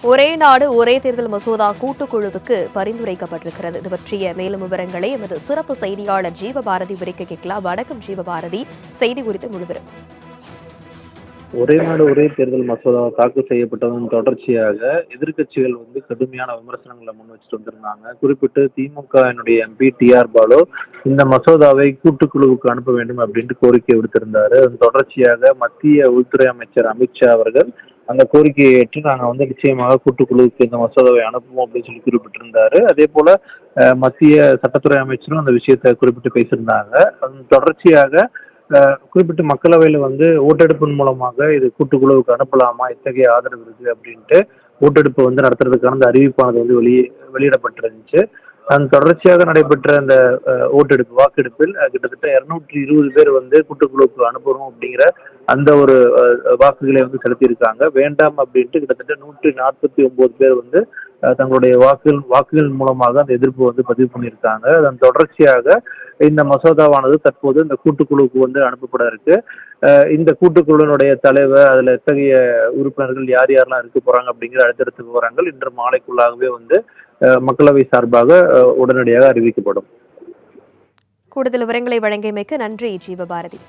ஒரே நாடு ஒரே தேர்தல் மசோதா கூட்டுக்குழுவுக்கு பரிந்துரைக்கப்பட்டிருக்கிறது. இது பற்றிய மேலும் விவரங்களை எமது சிறப்பு செய்தியாளர் ஜீவபாரதி விரிக்க கேட்கலாம். வணக்கம் ஜீவபாரதி, செய்தி குறித்து முழுவதும். ஒரே நாடு ஒரே தேர்தல் மசோதா தாக்கல் செய்யப்பட்டதன் தொடர்ச்சியாக எதிர்க்கட்சிகள் கடுமையான விமர்சனங்களை முன் வச்சுட்டு வந்திருந்தாங்க. குறிப்பிட்டு திமுகவினுடைய எம்பி டி.ஆர். பாலு இந்த மசோதாவை கூட்டுக்குழுவுக்கு அனுப்ப வேண்டும் அப்படின்ட்டு கோரிக்கை விடுத்திருந்தாரு. அதன் தொடர்ச்சியாக மத்திய உள்துறை அமைச்சர் அமித்ஷா அவர்கள் அந்த கோரிக்கையை ஏற்று நாங்கள் நிச்சயமாக கூட்டுக்குழுவுக்கு இந்த மசோதாவை அனுப்புவோம் அப்படின்னு சொல்லி குறிப்பிட்டிருந்தாரு. அதே போல மத்திய சட்டத்துறை அமைச்சரும் அந்த விஷயத்தை குறிப்பிட்டு பேசியிருந்தாங்க. அதன் தொடர்ச்சியாக குறிப்பிட்டு மக்களவையில் ஓட்டெடுப்பின் மூலமாக இது கூட்டுக்குழுவுக்கு அனுப்பலாமா, இத்தகைய ஆதரவு இருக்கு அப்படின்ட்டு ஓட்டெடுப்பு நடத்துறதுக்கான அந்த அறிவிப்பானது வெளியிடப்பட்டிருந்துச்சு. அதன் தொடர்ச்சியாக நடைபெற்ற அந்த வாக்கெடுப்பில் கிட்டத்தட்ட 220 பேர் கூட்டுக்குழுவுக்கு அனுப்பணும் அப்படிங்கிற அந்த ஒரு வாக்குகளை செலுத்தியிருக்காங்க. வேண்டாம் அப்படின்ட்டு கிட்டத்தட்ட 149 பேர் தங்களுடைய வாக்குகள் மூலமாக அந்த எதிர்ப்பு பதிவு பண்ணியிருக்காங்க. அதன் தொடர்ச்சியாக இந்த மசோதாவானது தற்போது இந்த கூட்டுக்குழுவுக்கு அனுப்பப்பட இருக்கு. இந்த கூட்டுக்குழுவினுடைய தலைவர், அதுல எத்தகைய உறுப்பினர்கள் யார் யாரெல்லாம் இருக்க போறாங்க அப்படிங்கிற அடுத்தடுத்த விவரங்கள் இன்று மாலைக்குள்ளாகவே மக்களவை சார்பாக உடனடியாக அறிவிக்கப்படும். கூடுதல் விவரங்களை வழங்கியமைக்கு நன்றி ஜீவபாரதி.